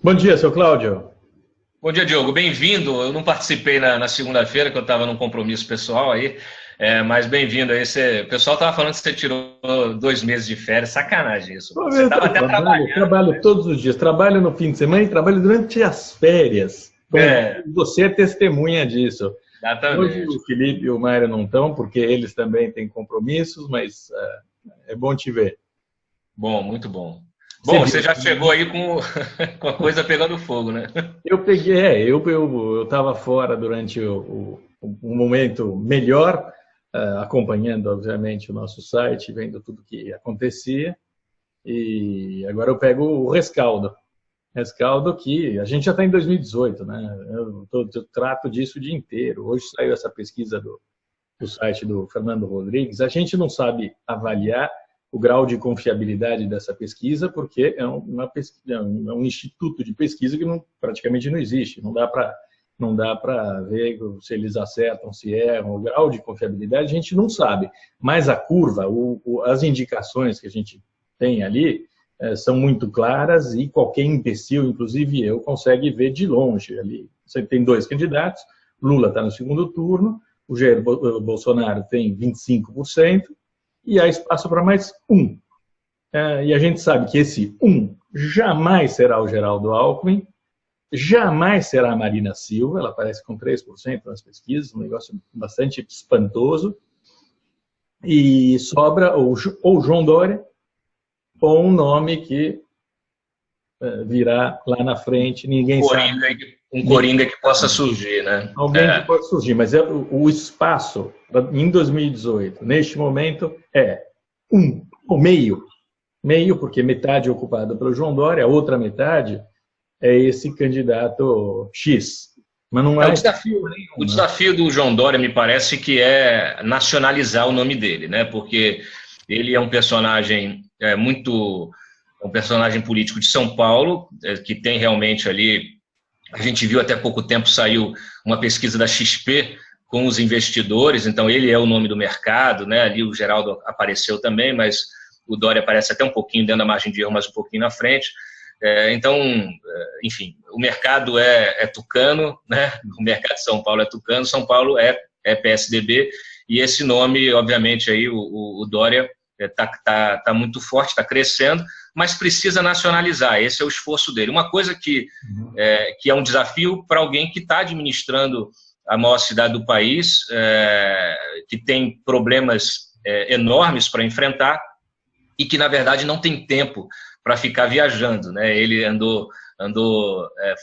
Bom dia, seu Cláudio. Bom dia, Diogo. Bem-vindo. Eu não participei na segunda-feira, que eu estava num compromisso pessoal aí, mas bem-vindo aí. O pessoal estava falando que você tirou 2 meses de férias. Sacanagem isso, pô. Você estava Eu até trabalho, trabalhando, trabalho todos os dias, trabalho no fim de semana e trabalho durante as férias. Bom, né? você é testemunha disso. Hoje o Exatamente. Felipe e o Mário não estão, porque eles também têm compromissos, mas é bom te ver. Bom, muito bom. Você Bom, viu? você já chegou aí com, com a coisa pegando fogo, né? Eu peguei, eu estava fora durante o momento melhor, acompanhando, obviamente, o nosso site, vendo tudo que acontecia, e agora eu pego o rescaldo. Rescaldo que a gente já está em 2018, né? Eu trato disso o dia inteiro. Hoje saiu essa pesquisa do site do Fernando Rodrigues. A gente não sabe avaliar o grau de confiabilidade dessa pesquisa, porque é um instituto de pesquisa que praticamente não existe. Não dá para ver se eles acertam, se erram. O grau de confiabilidade a gente não sabe. Mas a curva, as indicações que a gente tem ali, são muito claras e qualquer imbecil, inclusive eu, consegue ver de longe ali. Você tem dois candidatos, Lula está no segundo turno, o Jair Bolsonaro tem 25%, e há espaço para mais um. E a gente sabe que esse um jamais será o Geraldo Alckmin, jamais será a Marina Silva, ela aparece com 3% nas pesquisas, um negócio bastante espantoso, e sobra ou João Dória, ou um nome que virá lá na frente, ninguém sabe. Um coringa que possa surgir, né? Alguém que pode surgir, mas o espaço em 2018, neste momento, é o meio, porque metade é ocupada pelo João Dória, a outra metade é esse candidato X. Mas não O é. desafio, o desafio do João Dória me parece que é nacionalizar o nome dele, né? Porque ele é um personagem um personagem político de São Paulo, que tem realmente ali. A gente viu até pouco tempo saiu uma pesquisa da XP com os investidores, então ele é o nome do mercado, né? Ali o Geraldo apareceu também, mas o Dória aparece até um pouquinho dentro da margem de erro, mas um pouquinho na frente. Então, enfim, o mercado é tucano, né? O mercado de São Paulo é tucano, São Paulo é PSDB, e esse nome, obviamente, aí o Dória tá muito forte, está crescendo, mas precisa nacionalizar, esse é o esforço dele. Uma coisa que é um desafio para alguém que está administrando a maior cidade do país, que tem problemas enormes para enfrentar e que, na verdade, não tem tempo para ficar viajando, né? Ele andou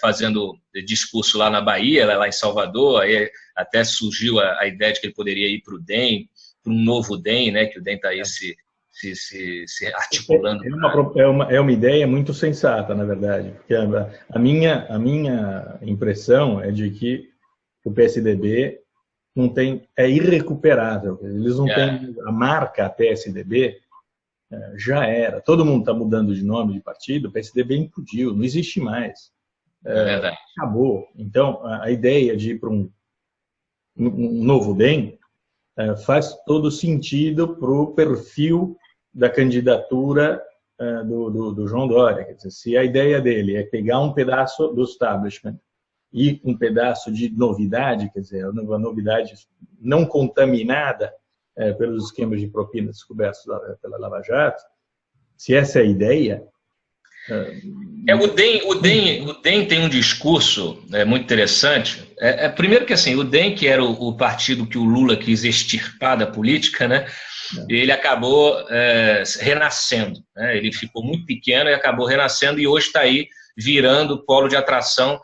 fazendo discurso lá na Bahia, lá em Salvador, aí até surgiu a ideia de que ele poderia ir para o DEM, para um novo DEM, né? Que o DEM está aí se articulando. É uma ideia muito sensata, na verdade, porque a minha impressão é de que o PSDB não tem, é irrecuperável. Eles não têm a marca PSDB, já era. Todo mundo está mudando de nome de partido, o PSDB implodiu, não existe mais. É verdade. Acabou. Então, a ideia de ir para um novo DEM faz todo sentido para o perfil da candidatura do João Dória. Quer dizer, se a ideia dele é pegar um pedaço do establishment e um pedaço de novidade, quer dizer, uma novidade não contaminada pelos esquemas de propina descobertos pela Lava Jato, se essa é a ideia. O DEM tem um discurso muito interessante. Primeiro que assim, o DEM, que era o partido que o Lula quis extirpar da política, né? Ele acabou renascendo. Né? Ele ficou muito pequeno e acabou renascendo, e hoje está aí virando polo de atração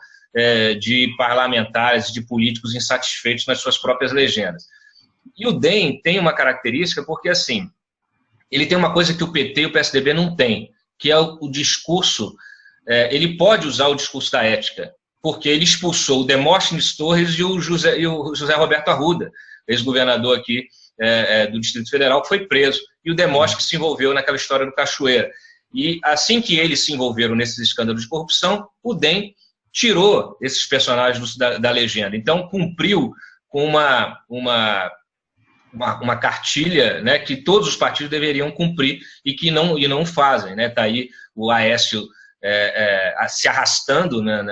de parlamentares, de políticos insatisfeitos nas suas próprias legendas. E o DEM tem uma característica porque, assim, ele tem uma coisa que o PT e o PSDB não têm, que é o discurso. Ele pode usar o discurso da ética, porque ele expulsou o Demóstenes Torres e o José Roberto Arruda, ex-governador aqui do Distrito Federal, que foi preso, e o Demóstenes se envolveu naquela história do Cachoeira. E assim que eles se envolveram nesses escândalos de corrupção, o DEM tirou esses personagens da legenda. Então, cumpriu com uma cartilha, né, que todos os partidos deveriam cumprir e que não fazem. Né? Está aí o Aécio se arrastando, né,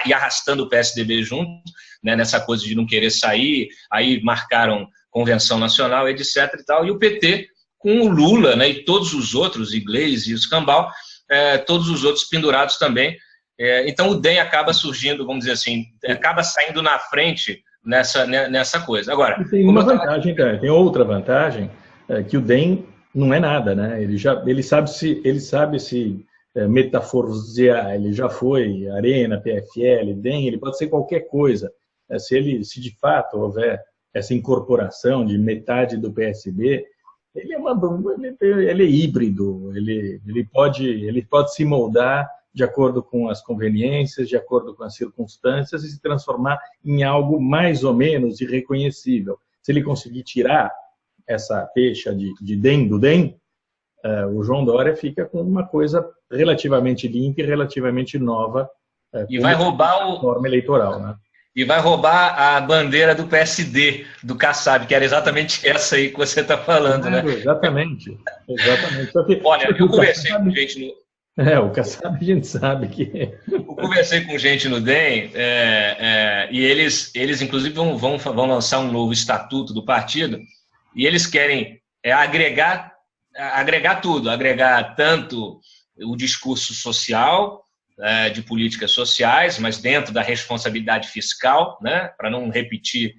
e arrastando o PSDB junto, né, nessa coisa de não querer sair, aí marcaram convenção nacional, etc. e tal, e o PT com o Lula, né, e todos os outros, Iglesias e o Escambau, todos os outros pendurados também. Então o DEM acaba surgindo, vamos dizer assim, acaba saindo na frente nessa coisa. Agora, tem uma vantagem, tem outra vantagem, que o DEM não é nada, né? Ele sabe se metaforizar, ele já foi Arena, PFL, DEM, ele pode ser qualquer coisa. Se de fato houver essa incorporação de metade do PSB, ele é híbrido, ele pode se moldar de acordo com as conveniências, de acordo com as circunstâncias, e se transformar em algo mais ou menos irreconhecível. Se ele conseguir tirar essa pecha de DEM do DEM, o João Dória fica com uma coisa relativamente limpa e relativamente nova, e vai roubar a forma eleitoral, né? E vai roubar a bandeira do PSD, do Kassab, que era exatamente essa aí que você está falando, né? Exatamente. Olha, eu conversei com gente no... o Kassab a gente sabe que... Eu conversei com gente no DEM, e eles inclusive vão lançar um novo estatuto do partido, e eles querem agregar tudo, agregar tanto o discurso social, de políticas sociais, mas dentro da responsabilidade fiscal, né, para não repetir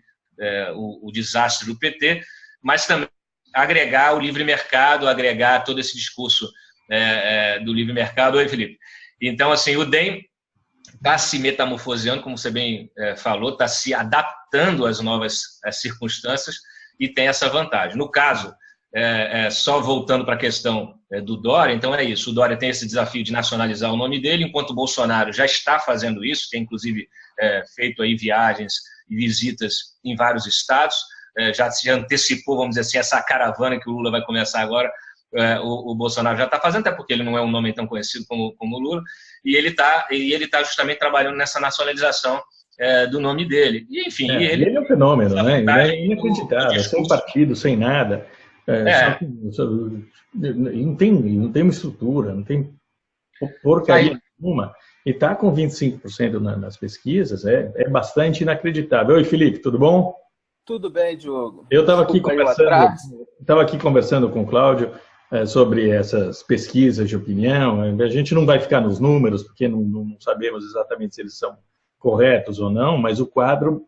o desastre do PT, mas também agregar o livre mercado, agregar todo esse discurso do livre mercado. Oi, Felipe. Então, assim, o DEM está se metamorfoseando, como você bem falou, está se adaptando às novas circunstâncias e tem essa vantagem. No caso, só voltando para a questão do Dória, então é isso, o Dória tem esse desafio de nacionalizar o nome dele, enquanto o Bolsonaro já está fazendo isso, tem inclusive feito aí viagens e visitas em vários estados, já se antecipou, vamos dizer assim, essa caravana que o Lula vai começar agora, o Bolsonaro já está fazendo, até porque ele não é um nome tão conhecido como o Lula, e ele está justamente trabalhando nessa nacionalização do nome dele. E, enfim, ele é um fenômeno, né? Ele é inacreditável, sem partido, sem nada. Não tem uma estrutura, não tem porcaria nenhuma. E está com 25% nas pesquisas, é bastante inacreditável. Oi, Felipe, tudo bom? Tudo bem, Diogo. Eu estava aqui conversando com o Cláudio sobre essas pesquisas de opinião. A gente não vai ficar nos números, porque não sabemos exatamente se eles são corretos ou não, mas o quadro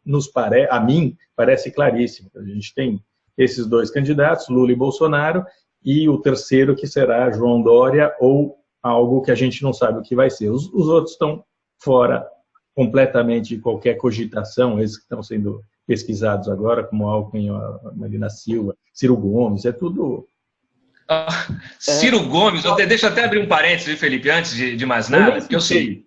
a mim parece claríssimo. A gente tem esses dois candidatos, Lula e Bolsonaro, e o terceiro que será João Dória, ou algo que a gente não sabe o que vai ser. Os outros estão fora completamente de qualquer cogitação, esses que estão sendo pesquisados agora, como Alckmin, Marina Silva, Ciro Gomes, é tudo... Ciro Gomes, deixa eu até abrir um parênteses, Felipe, antes de mais nada, porque eu sei.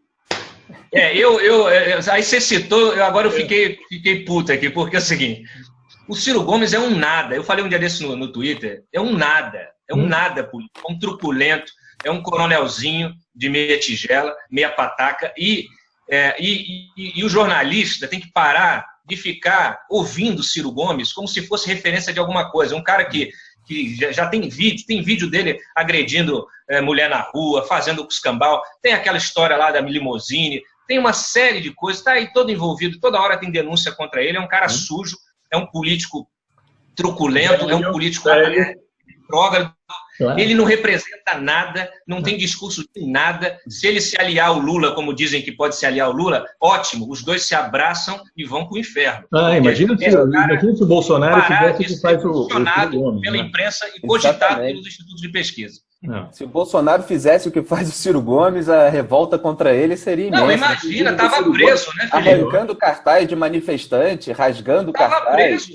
Aí você citou, agora eu fiquei puto aqui, porque é o seguinte... O Ciro Gomes é um nada. Eu falei um dia desse no Twitter. É um nada. É um nada político. É um truculento. É um coronelzinho de meia tigela, meia pataca. E o jornalista tem que parar de ficar ouvindo o Ciro Gomes como se fosse referência de alguma coisa. Um cara que já tem vídeo dele agredindo mulher na rua, fazendo o escambau. Tem aquela história lá da limousine. Tem uma série de coisas. Está aí todo envolvido. Toda hora tem denúncia contra ele. É um cara sujo. É um político truculento, é um político retrógrado, ele não representa nada, não tem discurso de nada. Se ele se aliar ao Lula, como dizem que pode se aliar ao Lula, ótimo, os dois se abraçam e vão para o inferno. Imagina se o Bolsonaro tivesse que faz o Gomes, pela imprensa e cogitado pelos institutos de pesquisa. Não. Se o Bolsonaro fizesse o que faz o Ciro Gomes, a revolta contra ele seria imensa. Não, imagina, estava preso, né, Felipe? Arrancando cartaz de manifestante, rasgando cartaz.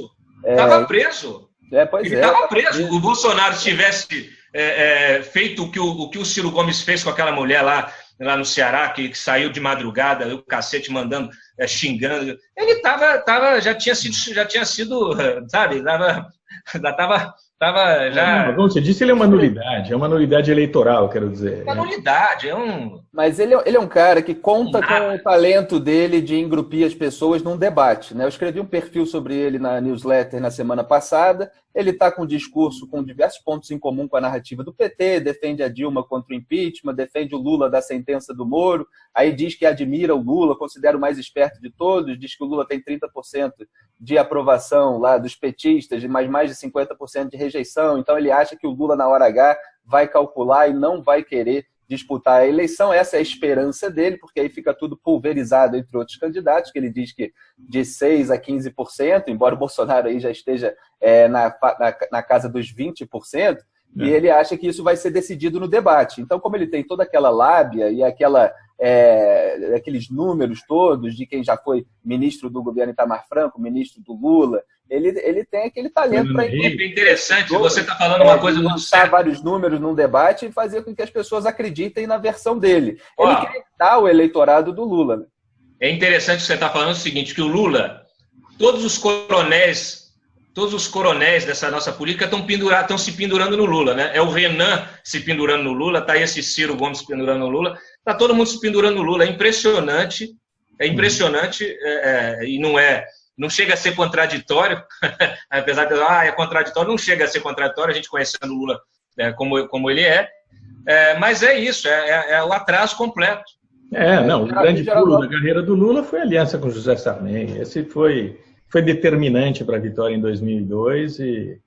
Estava preso. Ele estava preso. O Bolsonaro tivesse feito o que o Ciro Gomes fez com aquela mulher lá no Ceará, que saiu de madrugada, o cacete mandando, xingando. Ele já tinha sido, sabe, Como você disse, ele é uma nulidade eleitoral, quero dizer. Uma nulidade, Mas ele é um cara que conta com o talento dele de engrupir as pessoas num debate, né? Eu escrevi um perfil sobre ele na newsletter na semana passada, Ele está com um discurso com diversos pontos em comum com a narrativa do PT, defende a Dilma contra o impeachment, defende o Lula da sentença do Moro, aí diz que admira o Lula, considera o mais esperto de todos, diz que o Lula tem 30% de aprovação lá dos petistas, mas mais de 50% de rejeição, então ele acha que o Lula, na hora H, vai calcular e não vai querer disputar a eleição. Essa é a esperança dele, porque aí fica tudo pulverizado entre outros candidatos, que ele diz que de 6% a 15%, embora o Bolsonaro aí já esteja na casa dos 20%, e ele acha que isso vai ser decidido no debate. Então, como ele tem toda aquela lábia e aqueles números todos de quem já foi ministro do governo Itamar Franco, ministro do Lula, ele tem aquele talento para... É interessante, você está falando uma coisa muito séria. Vários números num debate e fazer com que as pessoas acreditem na versão dele. Ele quer dar o eleitorado do Lula. Né? É interessante que você está falando o seguinte, que o Lula, todos os coronéis dessa nossa política estão se pendurando no Lula, né? É o Renan se pendurando no Lula, está esse Ciro Gomes se pendurando no Lula, está todo mundo se pendurando no Lula. É impressionante, e não chega a ser contraditório, apesar de é contraditório, não chega a ser contraditório, a gente conhecendo o Lula como ele mas é isso, é o atraso completo. O grande pulo da carreira do Lula foi a aliança com José Sarney. Esse foi determinante para a vitória em 2002 e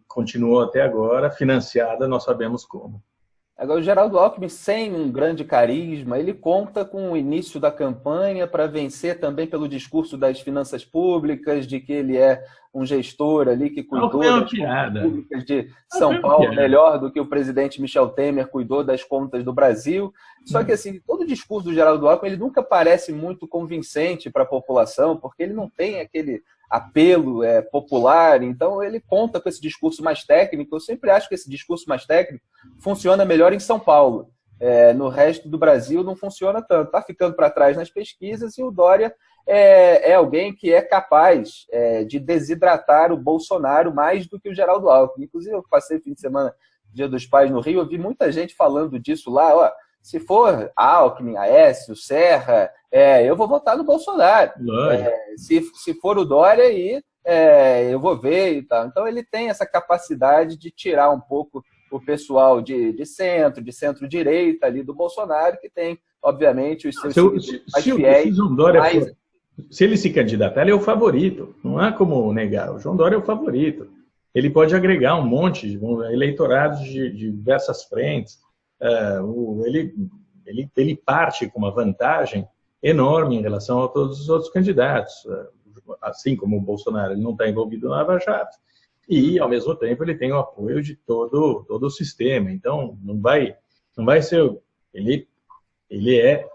continuou até agora, financiada, nós sabemos como. Agora, o Geraldo Alckmin, sem um grande carisma, ele conta com o início da campanha para vencer também pelo discurso das finanças públicas, de que ele é um gestor ali que cuidou das contas públicas de São Paulo melhor do que o presidente Michel Temer cuidou das contas do Brasil. Só que, assim, todo o discurso do Geraldo Alckmin, ele nunca parece muito convincente para a população, porque ele não tem aquele apelo popular, então ele conta com esse discurso mais técnico. Eu sempre acho que esse discurso mais técnico funciona melhor em São Paulo. No resto do Brasil não funciona tanto. Está ficando para trás nas pesquisas e o Dória é alguém que é capaz de desidratar o Bolsonaro mais do que o Geraldo Alckmin. Inclusive, eu passei o fim de semana, Dia dos Pais, no Rio, eu vi muita gente falando disso lá. Se for Alckmin, Aécio, Serra, eu vou votar no Bolsonaro. Se for o Dória, aí eu vou ver e tal. Então ele tem essa capacidade de tirar um pouco o pessoal de centro-direita ali do Bolsonaro, que tem, obviamente, os seus mais fiéis. Se ele se candidatar, ele é o favorito. Não há como negar. O João Dória é o favorito. Ele pode agregar um monte de eleitorados de diversas frentes. Ele parte com uma vantagem enorme em relação a todos os outros candidatos. Assim como o Bolsonaro, ele não está envolvido na Lava Jato. E, ao mesmo tempo, ele tem o apoio de todo o sistema. Então, não vai ser... Ele é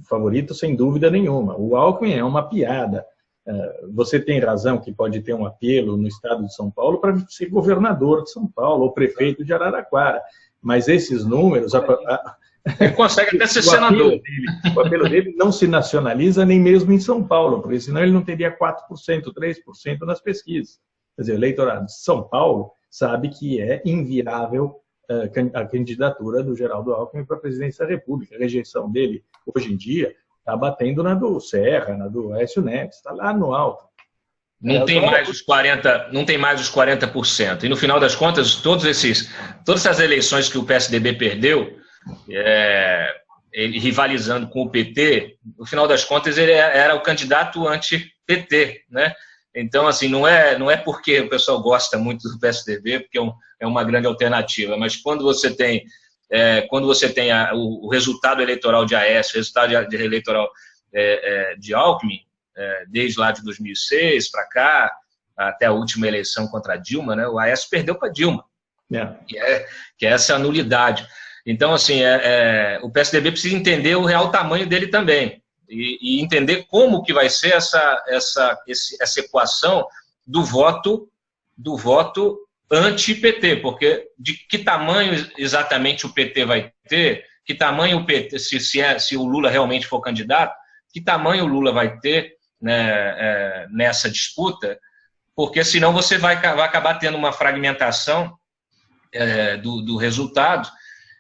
favorito sem dúvida nenhuma. O Alckmin é uma piada. Você tem razão que pode ter um apelo no estado de São Paulo para ser governador de São Paulo ou prefeito de Araraquara. Mas esses números... Ele consegue até ser senador. O apelo dele não se nacionaliza nem mesmo em São Paulo, porque senão ele não teria 4%, 3% nas pesquisas. Quer dizer, o eleitorado de São Paulo sabe que é inviável a candidatura do Geraldo Alckmin para a presidência da República. A rejeição dele, hoje em dia, está batendo na do Serra, na do Aécio Neves, está lá no alto. Não tem mais os 40%. E no final das contas, todas essas eleições que o PSDB perdeu, ele rivalizando com o PT, no final das contas ele era o candidato anti-PT, né? Então, assim, não é porque o pessoal gosta muito do PSDB, porque é uma grande alternativa, mas quando você tem o resultado eleitoral de Aécio, o resultado eleitoral de Alckmin, desde lá de 2006 para cá, até a última eleição contra a Dilma, né, o Aécio perdeu para a Dilma, que é essa nulidade. Então, assim, o PSDB precisa entender o real tamanho dele também e entender como que vai ser essa equação do voto anti-PT, porque de que tamanho exatamente o PT vai ter, que tamanho o PT, se o Lula realmente for candidato, que tamanho o Lula vai ter, né, nessa disputa, porque senão você vai acabar tendo uma fragmentação do resultado.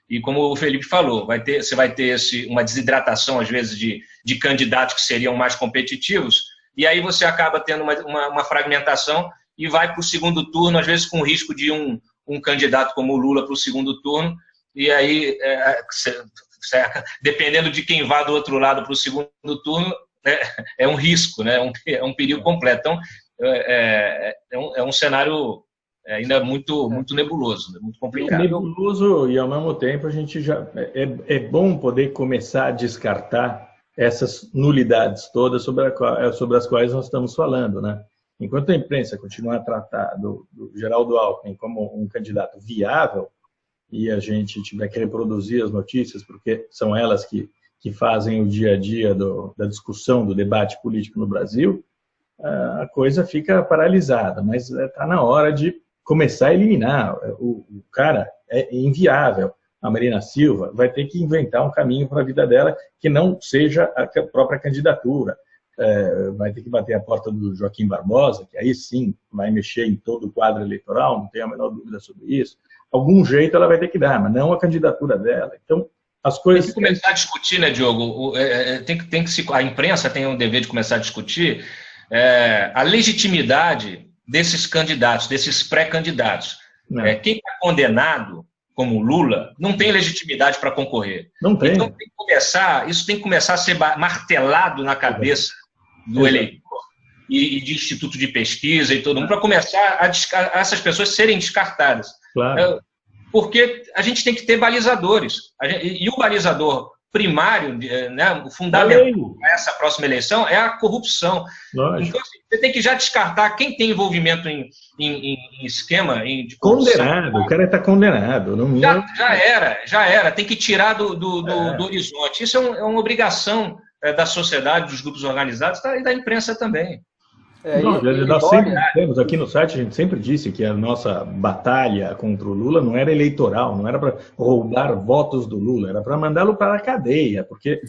E como o Felipe falou, você vai ter uma desidratação, às vezes, de candidatos que seriam mais competitivos, e aí você acaba tendo uma fragmentação e vai para o segundo turno, às vezes com o risco de um candidato como o Lula para o segundo turno, e aí, dependendo de quem vá do outro lado para o segundo turno, é um risco, né? É um perigo completo. Então, é um cenário ainda muito nebuloso, muito complicado. Nebuloso, e ao mesmo tempo a gente já é bom poder começar a descartar essas nulidades todas sobre as quais nós estamos falando, né? Enquanto a imprensa continuar a tratar do Geraldo Alckmin como um candidato viável, e a gente tiver que reproduzir as notícias, porque são elas que fazem o dia a dia da discussão, do debate político no Brasil, a coisa fica paralisada. Mas está na hora de começar a eliminar. O cara é inviável. A Marina Silva vai ter que inventar um caminho para a vida dela que não seja a própria candidatura. Vai ter que bater a porta do Joaquim Barbosa, que aí sim vai mexer em todo o quadro eleitoral, não tenho a menor dúvida sobre isso. Algum jeito ela vai ter que dar, mas não a candidatura dela. Então, as coisas... Tem que começar a discutir, né, Diogo? A imprensa tem um dever de começar a discutir a legitimidade desses candidatos, desses pré-candidatos. Quem está condenado, como Lula, não tem legitimidade para concorrer. Não tem. Então isso tem que começar a ser martelado na cabeça do eleitor e de instituto de pesquisa e todo mundo, para começar a essas pessoas serem descartadas. Claro. Porque a gente tem que ter balizadores. E o balizador primário, né, o fundamental para essa próxima eleição é a corrupção. Lógico. Então, você tem que já descartar quem tem envolvimento em esquema de corrupção. Condenado, o cara está condenado. Não... Já era. Tem que tirar do horizonte. Isso é uma obrigação da sociedade, dos grupos organizados e da imprensa também. Nós sempre temos aqui no site, a gente sempre disse que a nossa batalha contra o Lula não era eleitoral, não era para roubar votos do Lula, era para mandá-lo para a cadeia, porque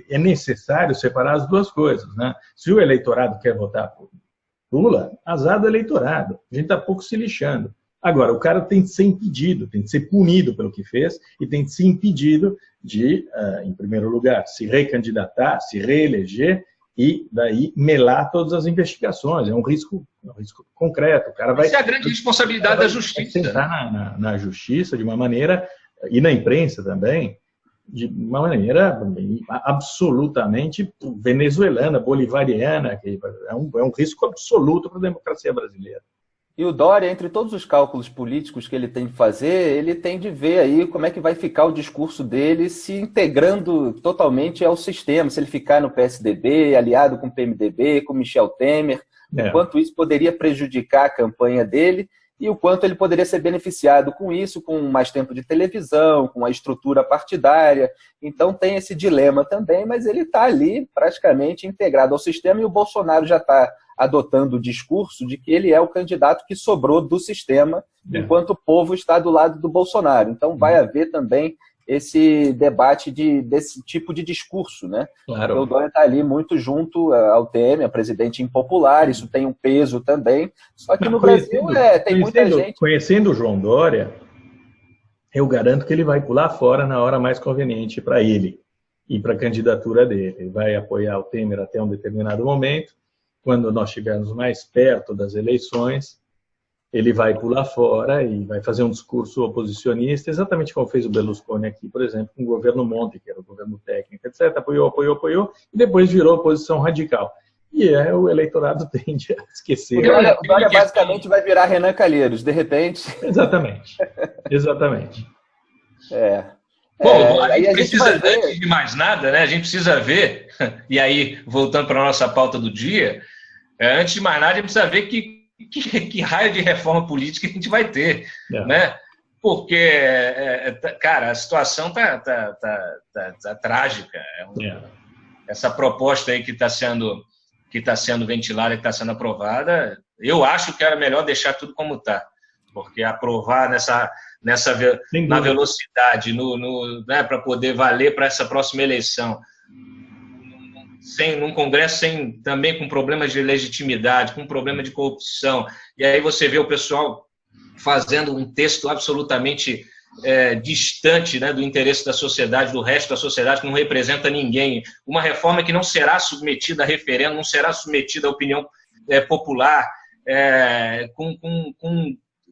é necessário separar as duas coisas, né? Se o eleitorado quer votar por Lula, azar do eleitorado, a gente está pouco se lixando. Agora, o cara tem que ser impedido, tem que ser punido pelo que fez e tem que ser impedido de, em primeiro lugar, se recandidatar, se reeleger, e daí melar todas as investigações. É um risco concreto. O cara vai, essa é a grande responsabilidade da justiça. Vai sentar na justiça de uma maneira, e na imprensa também, de uma maneira absolutamente venezuelana, bolivariana, que é um risco absoluto para a democracia brasileira. E o Dória, entre todos os cálculos políticos que ele tem de fazer, ele tem de ver aí como é que vai ficar o discurso dele se integrando totalmente ao sistema, se ele ficar no PSDB, aliado com o PMDB, com Michel Temer, o quanto isso poderia prejudicar a campanha dele e o quanto ele poderia ser beneficiado com isso, com mais tempo de televisão, com a estrutura partidária. Então tem esse dilema também, mas ele está ali praticamente integrado ao sistema e o Bolsonaro já está adotando o discurso de que ele é o candidato que sobrou do sistema, enquanto o povo está do lado do Bolsonaro. Então vai haver também esse debate desse tipo de discurso, né? Claro. O Dória está ali muito junto ao Temer, a presidente impopular, isso tem um peso também. Só que no Brasil tem muita gente... Conhecendo o João Dória, eu garanto que ele vai pular fora na hora mais conveniente para ele e para a candidatura dele. Ele vai apoiar o Temer até um determinado momento. Quando nós estivermos mais perto das eleições, ele vai pular fora e vai fazer um discurso oposicionista, exatamente como fez o Berlusconi aqui, por exemplo, com o governo Monti, que era o governo técnico, etc. Apoiou, e depois virou oposição radical. E o eleitorado tende a esquecer. O Dória basicamente vai virar Renan Calheiros, de repente. Exatamente. Bom, a gente precisa, antes de mais nada, né, a gente precisa ver, e aí, voltando para a nossa pauta do dia, antes de mais nada, a gente precisa ver que raio de reforma política a gente vai ter, né? Porque, cara, a situação tá trágica. Essa proposta aí que está sendo ventilada, que está sendo aprovada, eu acho que era melhor deixar tudo como está, porque aprovar na velocidade, né, para poder valer para essa próxima eleição, num Congresso também com problemas de legitimidade, com problema de corrupção, e aí você vê o pessoal fazendo um texto absolutamente distante, né, do interesse da sociedade, do resto da sociedade, que não representa ninguém. Uma reforma que não será submetida a referendo, não será submetida à opinião popular.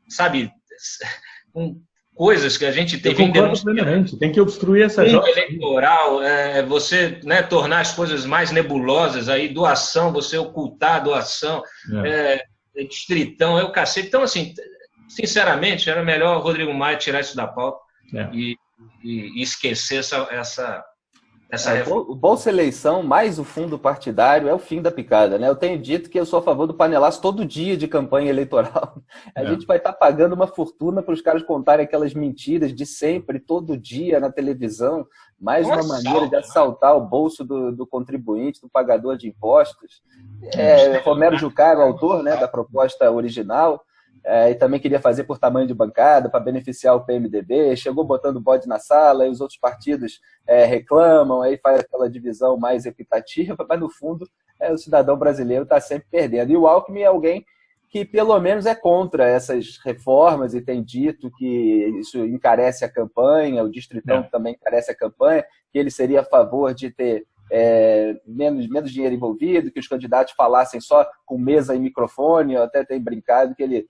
sabe, com coisas que a gente tem que obstruir essa fundo eleitoral, você, né, tornar as coisas mais nebulosas, aí doação, você ocultar a doação, distritão, é o cacete. Então, assim, sinceramente, era melhor o Rodrigo Maia tirar isso da pauta e esquecer essa reforma. O Bolsa Eleição mais o fundo partidário é o fim da picada, né? Eu tenho dito que eu sou a favor do panelaço todo dia de campanha eleitoral. A gente vai estar pagando uma fortuna para os caras contarem aquelas mentiras de sempre, todo dia na televisão. Mais uma maneira de assaltar o bolso do contribuinte, do pagador de impostos. Romero Jucá, o autor, né, da proposta original, e também queria fazer por tamanho de bancada, para beneficiar o PMDB, chegou botando bode na sala, e os outros partidos reclamam, aí faz aquela divisão mais equitativa, mas no fundo o cidadão brasileiro está sempre perdendo. E o Alckmin é alguém que pelo menos é contra essas reformas e tem dito que isso encarece a campanha, o Distritão também encarece a campanha, que ele seria a favor de ter menos dinheiro envolvido, que os candidatos falassem só com mesa e microfone. Eu até tenho brincado que ele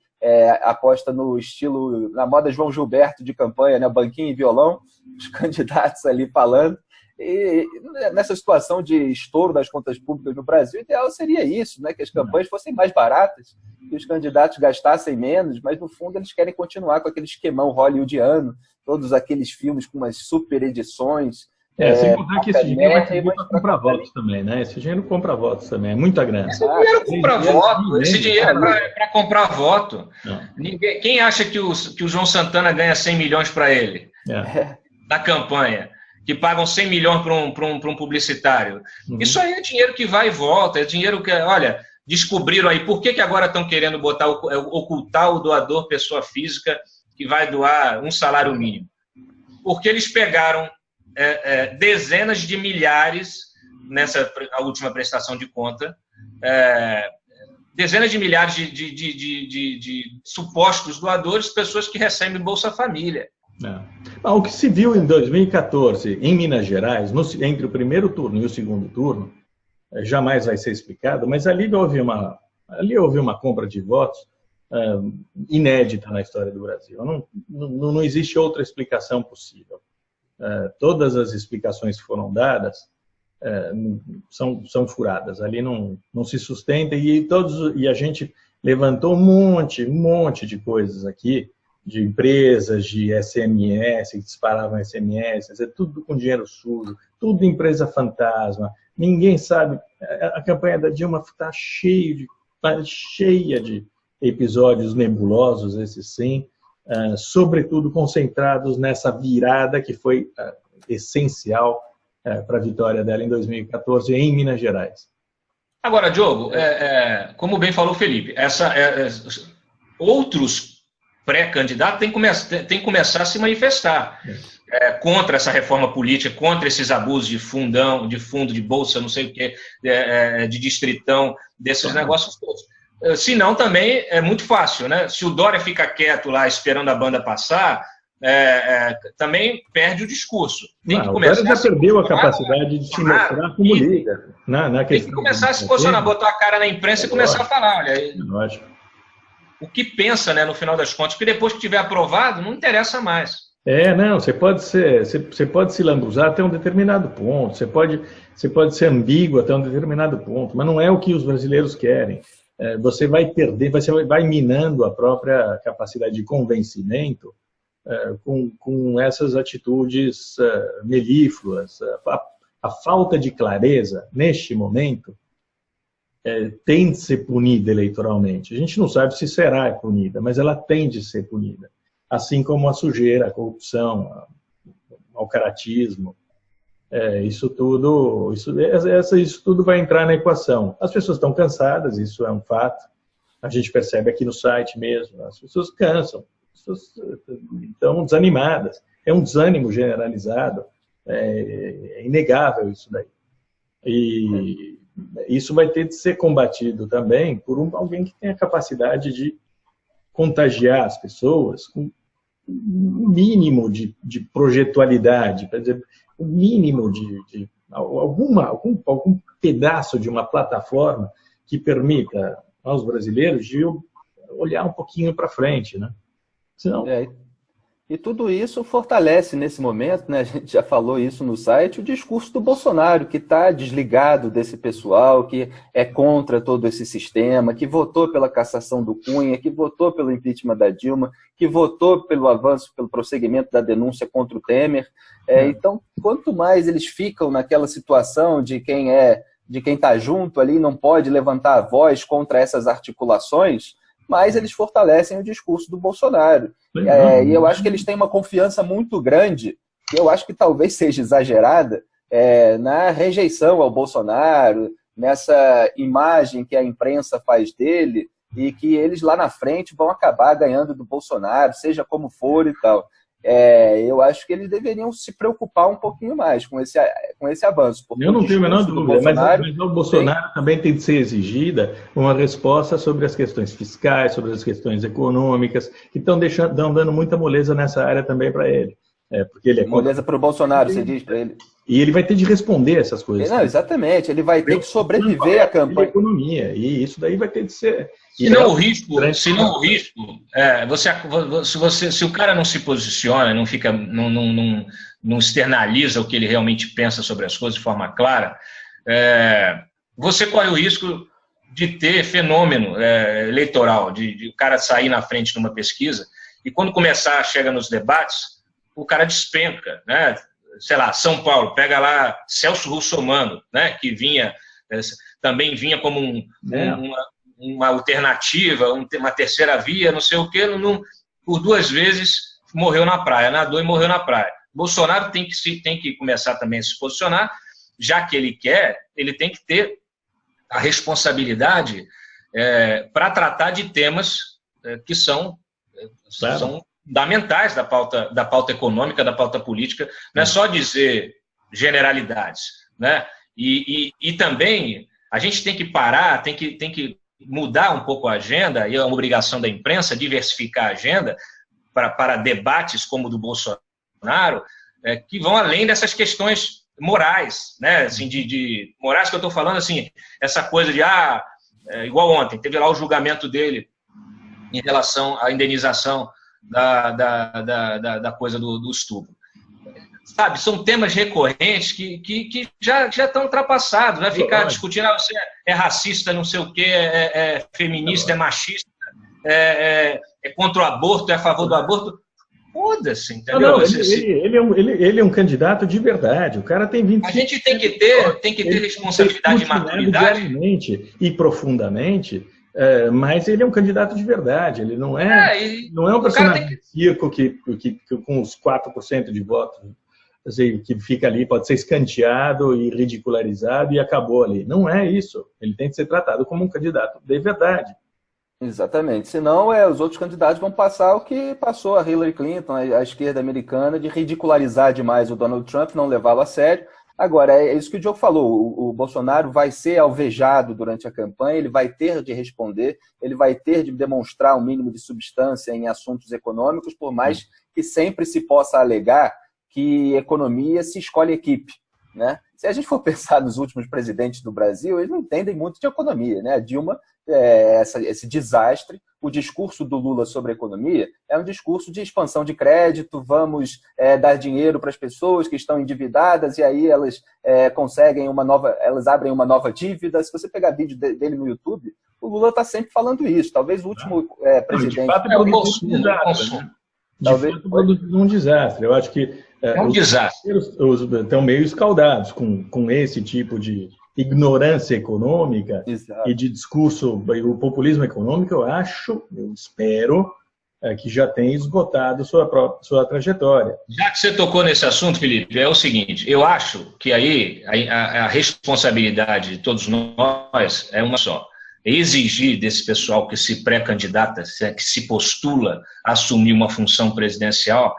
aposta no estilo, na moda João Gilberto de campanha, né? Banquinho e violão, os candidatos ali falando. E nessa situação de estouro das contas públicas no Brasil, o ideal seria isso, né? Que as campanhas fossem mais baratas, que os candidatos gastassem menos, mas no fundo eles querem continuar com aquele esquemão hollywoodiano, todos aqueles filmes com umas super edições. Sem contar que esse dinheiro vai servir para comprar votos também, né? Esse dinheiro compra votos também, é muita grana. Esse dinheiro compra voto, esse dinheiro é para comprar voto. Quem acha que o João Santana ganha 100 milhões para ele na campanha? Que pagam 100 milhões para um publicitário? Isso aí é dinheiro que vai e volta, é dinheiro que, olha, descobriram aí, por que agora estão querendo ocultar o doador pessoa física que vai doar um salário mínimo? Porque eles pegaram dezenas de milhares nessa a última prestação de conta, dezenas de milhares de supostos doadores, pessoas que recebem Bolsa Família. O que se viu em 2014 em Minas Gerais, entre o primeiro turno e o segundo turno, jamais vai ser explicado, mas ali houve uma compra de votos inédita na história do Brasil. Não existe outra explicação possível. Todas as explicações que foram dadas são furadas. Ali não se sustenta e a gente levantou um monte de coisas aqui, de empresas, de SMS, que disparavam SMS, tudo com dinheiro sujo, tudo empresa fantasma. Ninguém sabe. A campanha da Dilma está cheia de episódios nebulosos, esses sim, sobretudo concentrados nessa virada que foi essencial para a vitória dela em 2014 em Minas Gerais. Agora, Diogo, como bem falou o Felipe, outros pré-candidatos têm que começar a se manifestar contra essa reforma política, contra esses abusos de fundo, de bolsa, não sei o que, de distritão, desses negócios todos. Senão também é muito fácil, né? Se o Dória fica quieto lá esperando a banda passar, também perde o discurso. Tem que começar o Dória já perdeu a capacidade de se mostrar como líder. Tem que começar a se posicionar, botar a cara na imprensa e começar a falar, olha, o que pensa, né, no final das contas, que depois que tiver aprovado, não interessa mais. Você pode se lambuzar até um determinado ponto, você pode ser ambíguo até um determinado ponto, mas não é o que os brasileiros querem. Você vai perder, você vai minando a própria capacidade de convencimento com essas atitudes melífluas. A falta de clareza, neste momento, tem de ser punida eleitoralmente. A gente não sabe se será punida, mas ela tem de ser punida. Assim como a sujeira, a corrupção, o caratismo. Isso tudo vai entrar na equação. As pessoas estão cansadas, isso é um fato. A gente percebe aqui no site mesmo. As pessoas cansam, as pessoas estão desanimadas. É um desânimo generalizado. É inegável isso daí. E isso vai ter de ser combatido também por alguém que tenha a capacidade de contagiar as pessoas com um mínimo de projetualidade, quer dizer, o mínimo de algum pedaço de uma plataforma que permita aos brasileiros de olhar um pouquinho para frente, né? Senão... E tudo isso fortalece nesse momento, né? A gente já falou isso no site, o discurso do Bolsonaro, que está desligado desse pessoal, que é contra todo esse sistema, que votou pela cassação do Cunha, que votou pelo impeachment da Dilma, que votou pelo avanço, pelo prosseguimento da denúncia contra o Temer. Então, quanto mais eles ficam naquela situação de quem está junto ali, não pode levantar a voz contra essas articulações, mais eles fortalecem o discurso do Bolsonaro. E eu acho que eles têm uma confiança muito grande, que eu acho que talvez seja exagerada, na rejeição ao Bolsonaro, nessa imagem que a imprensa faz dele, e que eles lá na frente vão acabar ganhando do Bolsonaro, seja como for e tal. Eu acho que eles deveriam se preocupar um pouquinho mais com esse avanço. Eu não tenho a menor dúvida, mas o Bolsonaro também tem de ser exigida uma resposta sobre as questões fiscais, sobre as questões econômicas, que estão dando muita moleza nessa área também para ele. Porque ele moleza para o Bolsonaro, você diz para ele. E ele vai ter de responder essas coisas. Não, exatamente, ele vai ter que sobreviver à campanha. Economia, e isso daí vai ter de ser... Se o cara não se posiciona, não externaliza o que ele realmente pensa sobre as coisas de forma clara, você corre o risco de ter fenômeno eleitoral, de o cara sair na frente numa pesquisa e quando chega nos debates, o cara despenca, né? Sei lá, São Paulo, pega lá Celso Russomano, né? Que também vinha como uma alternativa, uma terceira via, não sei o quê, por 2 vezes morreu na praia, nadou e morreu na praia. Bolsonaro tem que começar também a se posicionar, já que ele tem que ter a responsabilidade para tratar de temas que são fundamentais da pauta econômica, da pauta política, não é só dizer generalidades, né? E também a gente tem que parar, tem que mudar um pouco a agenda, e é uma obrigação da imprensa diversificar a agenda para debates como o do Bolsonaro, que vão além dessas questões morais, né? Assim, de morais que eu estou falando, assim, essa coisa de, igual ontem, teve lá o julgamento dele em relação à indenização da coisa do estupro. Sabe, são temas recorrentes que já estão ultrapassados. Vai ficar discutindo, você é racista, não sei o quê, é feminista, é machista, é contra o aborto, é a favor do aborto. Foda-se, entendeu? Ele é um candidato de verdade. O cara tem 25 A gente tem que ter responsabilidade e maturidade. Diariamente e profundamente, mas ele é um candidato de verdade. Ele não é um personagem de circo que com os 4% de votos, assim, que fica ali, pode ser escanteado e ridicularizado e acabou ali. Não é isso. Ele tem que ser tratado como um candidato de verdade. Exatamente. Senão, os outros candidatos vão passar o que passou a Hillary Clinton, a esquerda americana, de ridicularizar demais o Donald Trump, não levá-lo a sério. Agora, é isso que o Diogo falou, o Bolsonaro vai ser alvejado durante a campanha, ele vai ter de responder, ele vai ter de demonstrar um mínimo de substância em assuntos econômicos, por mais que sempre se possa alegar que economia se escolhe equipe, né? Se a gente for pensar nos últimos presidentes do Brasil, eles não entendem muito de economia, né? A Dilma, esse desastre, o discurso do Lula sobre a economia é um discurso de expansão de crédito, vamos dar dinheiro para as pessoas que estão endividadas e aí elas elas abrem uma nova dívida. Se você pegar vídeo dele no YouTube, o Lula está sempre falando isso. Talvez o último presidente... De fato, um desastre. Eu acho que um desastre. Os estão meio escaldados com esse tipo de ignorância econômica. Exato. E de discurso, o populismo econômico, eu espero que já tenha esgotado sua trajetória. Já que você tocou nesse assunto, Felipe, é o seguinte, eu acho que aí a responsabilidade de todos nós é uma só. Exigir desse pessoal que se pré-candidata, que se postula a assumir uma função presidencial,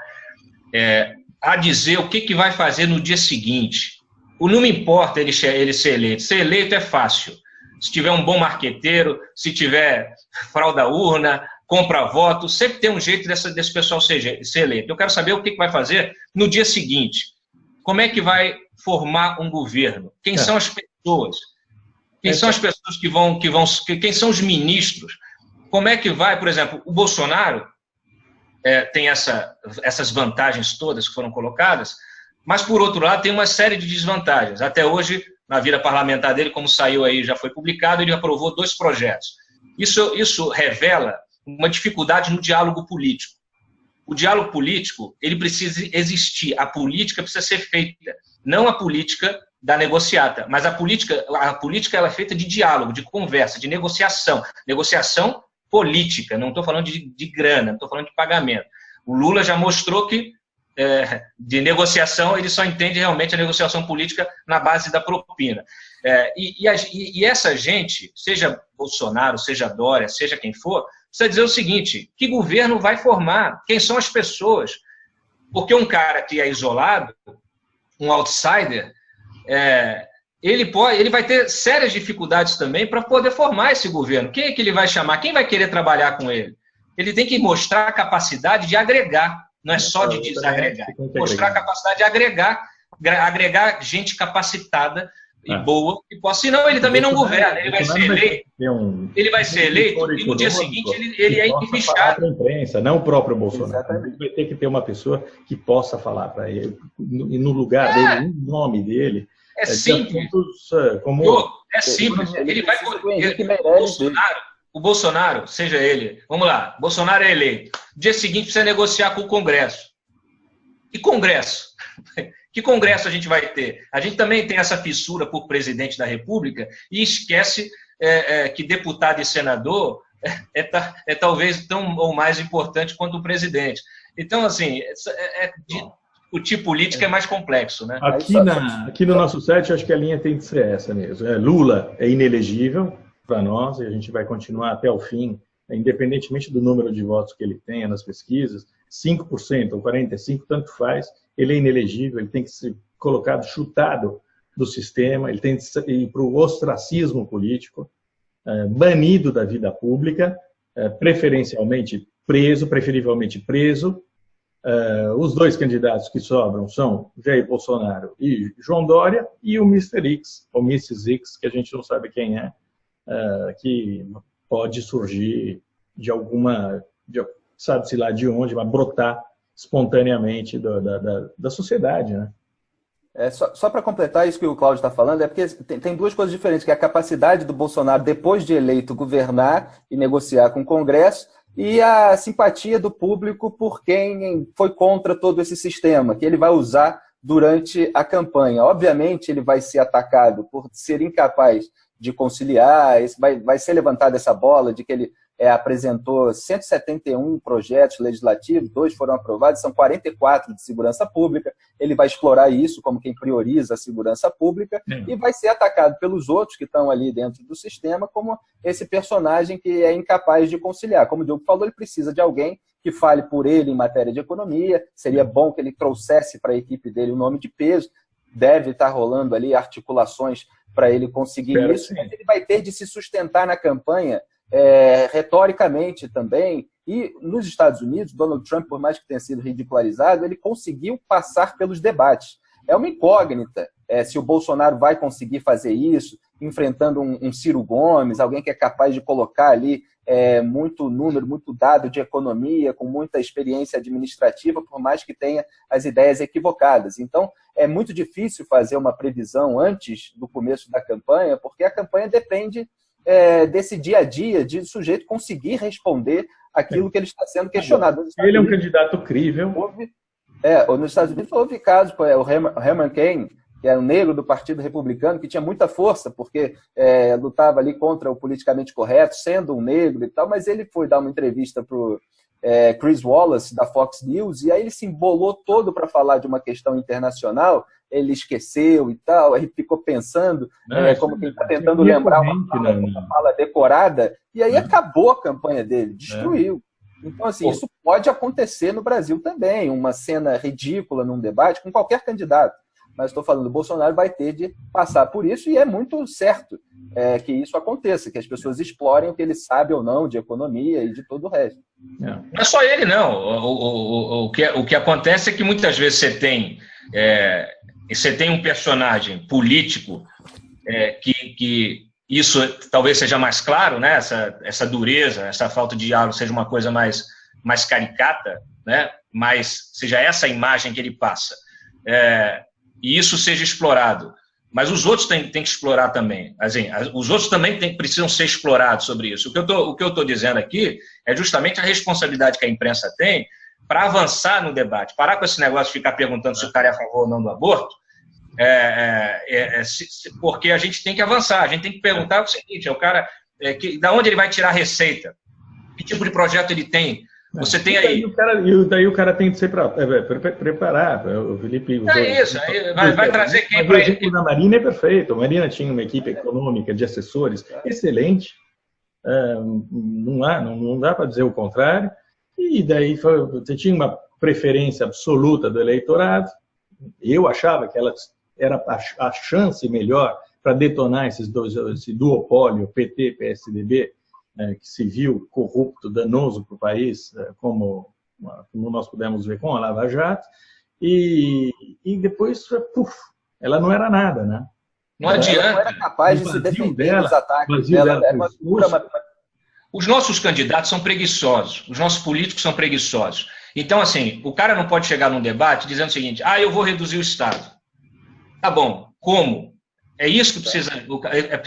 a dizer o que vai fazer no dia seguinte. Não me importa ele ser eleito. Ser eleito é fácil. Se tiver um bom marqueteiro, se tiver frauda urna, compra voto, sempre tem um jeito desse pessoal ser eleito. Eu quero saber o que vai fazer no dia seguinte. Como é que vai formar um governo? Quem são as pessoas? Quem são as pessoas quem são os ministros? Como é que vai, por exemplo, o Bolsonaro tem essas vantagens todas que foram colocadas, mas, por outro lado, tem uma série de desvantagens. Até hoje, na vida parlamentar dele, como saiu aí, já foi publicado, ele aprovou 2 projetos. Isso revela uma dificuldade no diálogo político. O diálogo político, ele precisa existir, a política precisa ser feita, não a política da negociata, mas a política ela é feita de diálogo, de conversa, de negociação política, não estou falando de grana, não estou falando de pagamento. O Lula já mostrou que de negociação ele só entende realmente a negociação política na base da propina. E essa gente, seja Bolsonaro, seja Dória, seja quem for, precisa dizer o seguinte: que governo vai formar? Quem são as pessoas? Porque um cara que é isolado, um outsider, ele vai ter sérias dificuldades também para poder formar esse governo. Quem é que ele vai chamar? Quem vai querer trabalhar com ele? Ele tem que mostrar a capacidade de agregar, não é só de desagregar. Mostrar a capacidade de agregar gente capacitada e boa, que possa. Senão ele também não governa. Ele vai ser eleito. Ele vai ser eleito e no dia seguinte ele é empichado. Para a imprensa, não o próprio Bolsonaro. Ele vai ter que ter uma pessoa que possa falar para ele, e no lugar dele, no nome dele. É simples. É simples. Ele vai o Bolsonaro, seja ele, vamos lá, Bolsonaro é eleito. No dia seguinte precisa negociar com o Congresso. E Congresso? Que Congresso a gente vai ter? A gente também tem essa fissura por presidente da República e esquece que deputado e senador talvez tão ou mais importante quanto o presidente. Então, assim, o tipo político é mais complexo, né? Aqui no nosso site, eu acho que a linha tem que ser essa mesmo. Lula é inelegível para nós e a gente vai continuar até o fim, independentemente do número de votos que ele tenha nas pesquisas, 5% ou 45%, tanto faz, ele é inelegível, ele tem que ser colocado, chutado do sistema, ele tem que ir para o ostracismo político, banido da vida pública, preferivelmente preso. Os 2 candidatos que sobram são Jair Bolsonaro e João Dória, e o Mr. X, ou Mrs. X, que a gente não sabe quem é, que pode surgir de alguma, sabe-se lá de onde, vai brotar espontaneamente da sociedade, né? Só para completar isso que o Cláudio está falando, é porque tem 2 coisas diferentes, que é a capacidade do Bolsonaro, depois de eleito, governar e negociar com o Congresso, e a simpatia do público por quem foi contra todo esse sistema, que ele vai usar durante a campanha. Obviamente, ele vai ser atacado por ser incapaz de conciliar, vai ser levantada essa bola de que ele apresentou 171 projetos legislativos, 2 foram aprovados, são 44 de segurança pública. Ele vai explorar isso como quem prioriza a segurança pública e vai ser atacado pelos outros que estão ali dentro do sistema como esse personagem que é incapaz de conciliar. Como o Diogo falou, ele precisa de alguém que fale por ele em matéria de economia. Seria bom que ele trouxesse para a equipe dele um nome de peso. Deve estar rolando ali articulações para ele conseguir isso, mas ele vai ter de se sustentar na campanha retoricamente também. E nos Estados Unidos, Donald Trump, por mais que tenha sido ridicularizado, ele conseguiu passar pelos debates. É uma incógnita se o Bolsonaro vai conseguir fazer isso, enfrentando um Ciro Gomes, alguém que é capaz de colocar ali muito número, muito dado de economia, com muita experiência administrativa, por mais que tenha as ideias equivocadas. Então, é muito difícil fazer uma previsão antes do começo da campanha, porque a campanha depende desse dia a dia, de o sujeito conseguir responder aquilo que ele está sendo questionado. Ele é um candidato crível. Nos Estados Unidos houve casos, o Herman Cain, que era um negro do Partido Republicano, que tinha muita força, porque lutava ali contra o politicamente correto, sendo um negro e tal, mas ele foi dar uma entrevista para o Chris Wallace, da Fox News, e aí ele se embolou todo para falar de uma questão internacional, ele esqueceu e tal, aí ficou pensando, como quem está tentando lembrar uma fala decorada, e aí acabou a campanha dele, destruiu. Então, assim, isso pode acontecer no Brasil também, uma cena ridícula num debate com qualquer candidato. Mas estou falando, o Bolsonaro vai ter de passar por isso, e é muito certo que isso aconteça, que as pessoas explorem o que ele sabe ou não de economia e de todo o resto. Não é só ele, não. O que acontece é que muitas vezes você tem um personagem político que isso talvez seja mais claro, né? Essa dureza, essa falta de diálogo seja uma coisa mais caricata, né? Mas seja essa a imagem que ele passa. E isso seja explorado. Mas os outros têm que explorar também. Assim, os outros também precisam ser explorados sobre isso. O que eu estou dizendo aqui é justamente a responsabilidade que a imprensa tem para avançar no debate. Parar com esse negócio de ficar perguntando se o cara é a favor ou não do aborto, porque a gente tem que avançar. A gente tem que perguntar o seguinte, o cara, da onde ele vai tirar a receita? Que tipo de projeto ele tem? Você tem aí... Daí o cara tem que ser preparado. O Felipe... isso, vai trazer quem para ele? O exemplo da Marina é perfeito. A Marina tinha uma equipe econômica de assessores excelente. Não dá para dizer o contrário. E daí você tinha uma preferência absoluta do eleitorado. Eu achava que ela era a chance melhor para detonar esse duopólio PT-PSDB, que se viu corrupto, danoso para o país, como nós pudemos ver com a Lava Jato, e depois, ela não era nada, né? Não adianta. Ela não era capaz de se defender dos ataques dela. Os nossos candidatos são preguiçosos, os nossos políticos são preguiçosos. Então, assim, o cara não pode chegar num debate dizendo o seguinte, eu vou reduzir o Estado. Tá bom, como? É isso que precisa,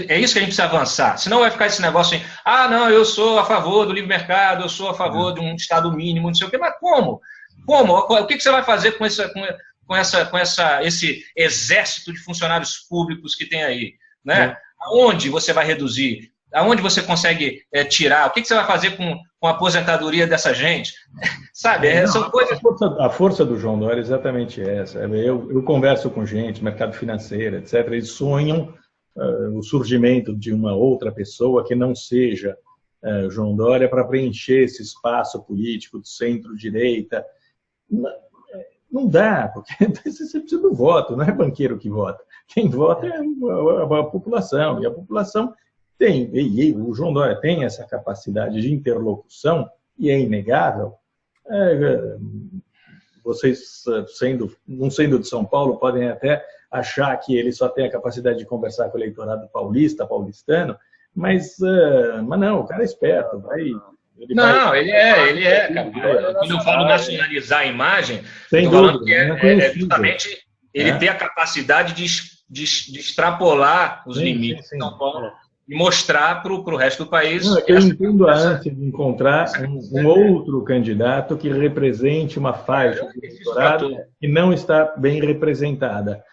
é isso que a gente precisa avançar. Senão vai ficar esse negócio assim, não, eu sou a favor do livre mercado, eu sou a favor de um Estado mínimo, não sei o quê, mas como? Como? O que você vai fazer com esse exército de funcionários públicos que tem aí? Né? Aonde você vai reduzir? Aonde você consegue tirar? O que você vai fazer com a aposentadoria dessa gente? Sabe? São coisas... A força do João Dória é exatamente essa. Eu converso com gente, mercado financeiro, etc. Eles sonham o surgimento de uma outra pessoa que não seja João Dória para preencher esse espaço político do centro-direita. Não dá, porque você precisa do voto, não é banqueiro que vota. Quem vota é a população. E a população e o João Dória tem essa capacidade de interlocução, e é inegável. Vocês, não sendo de São Paulo, podem até achar que ele só tem a capacidade de conversar com o eleitorado paulistano, mas não, o cara é esperto. Ele é, cara. Quando eu falo nacionalizar a imagem, sem falando dúvida, que é justamente ele ter a capacidade de extrapolar os limites de São Paulo e mostrar para o resto do país... Eu entendo a ânsia de encontrar um outro candidato que represente uma faixa do eleitorado que não está bem representada.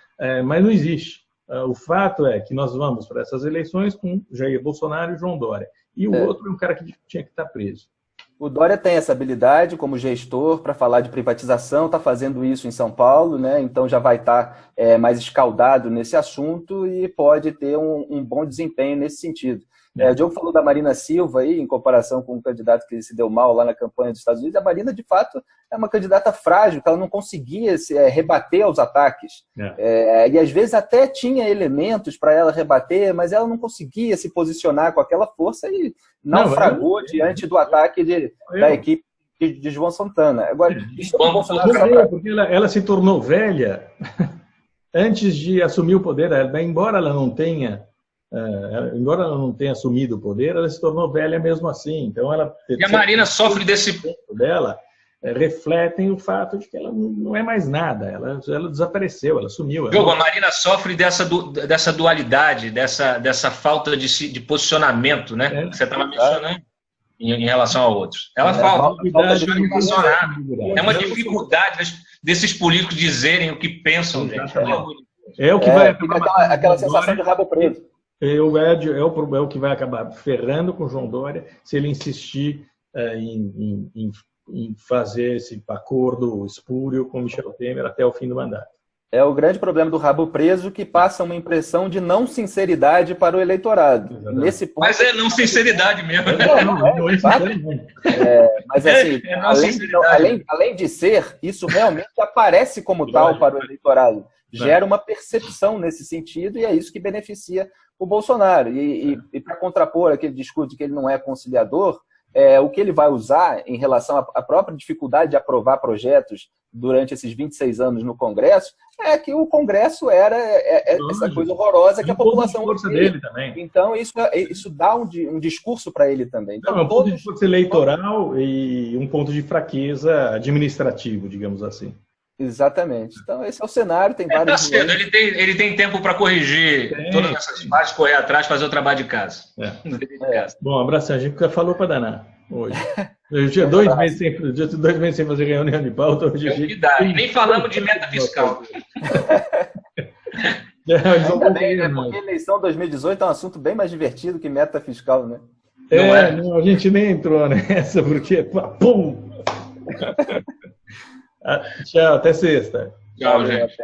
Mas não existe. O fato é que nós vamos para essas eleições com Jair Bolsonaro e João Dória. E o outro é um cara que tinha que estar preso. O Dória tem essa habilidade como gestor para falar de privatização, está fazendo isso em São Paulo, né? Então já vai estar mais escaldado nesse assunto e pode ter um bom desempenho nesse sentido. O Diogo falou da Marina Silva aí, em comparação com um candidato que se deu mal lá na campanha dos Estados Unidos. A Marina, de fato, é uma candidata frágil, que ela não conseguia rebater aos ataques. E às vezes até tinha elementos para ela rebater, mas ela não conseguia se posicionar com aquela força e naufragou diante do ataque da equipe de João Santana. Agora, porque ela se tornou velha antes de assumir o poder. Embora ela não tenha assumido o poder, ela se tornou velha mesmo assim. Então, e a Marina sofre desse... dela refletem o fato de que ela não é mais nada. Ela desapareceu, ela sumiu. A Marina sofre dessa dualidade, dessa falta de posicionamento, né? Que você estava mencionando em relação a outros. Ela falta de posicionar. É uma dificuldade desses políticos dizerem o que pensam, gente. É o que vai acabar aquela sensação de rabo preso. É o que vai acabar ferrando com o João Dória se ele insistir em fazer esse acordo espúrio com Michel Temer até o fim do mandato. É o grande problema do rabo preso, que passa uma impressão de não sinceridade para o eleitorado. Nesse ponto, mas é não sinceridade mesmo. Mas assim, além de ser, isso realmente aparece como tal para o eleitorado. Gera uma percepção nesse sentido e é isso que beneficia o Bolsonaro. E para contrapor aquele discurso de que ele não é conciliador, o que ele vai usar em relação à própria dificuldade de aprovar projetos durante esses 26 anos no Congresso, é que o Congresso era essa coisa horrorosa que a população... É um ponto de força dele também. Então, isso dá um discurso para ele também. Então, é um ponto de força eleitoral e um ponto de fraqueza administrativo, digamos assim. Exatamente. Então, esse é o cenário, tem vários... Tá cedo, ele tem tempo para corrigir todas essas partes, correr atrás, fazer o trabalho de casa. Bom, abraço, a gente falou para danar hoje. Eu tinha 2 meses sem fazer reunião de pauta. Hoje nem falamos de meta fiscal. Ainda bem, né? Porque eleição 2018 é um assunto bem mais divertido que meta fiscal, né? Não, a gente nem entrou nessa, porque... Pum! Tchau, até sexta. Tchau, gente.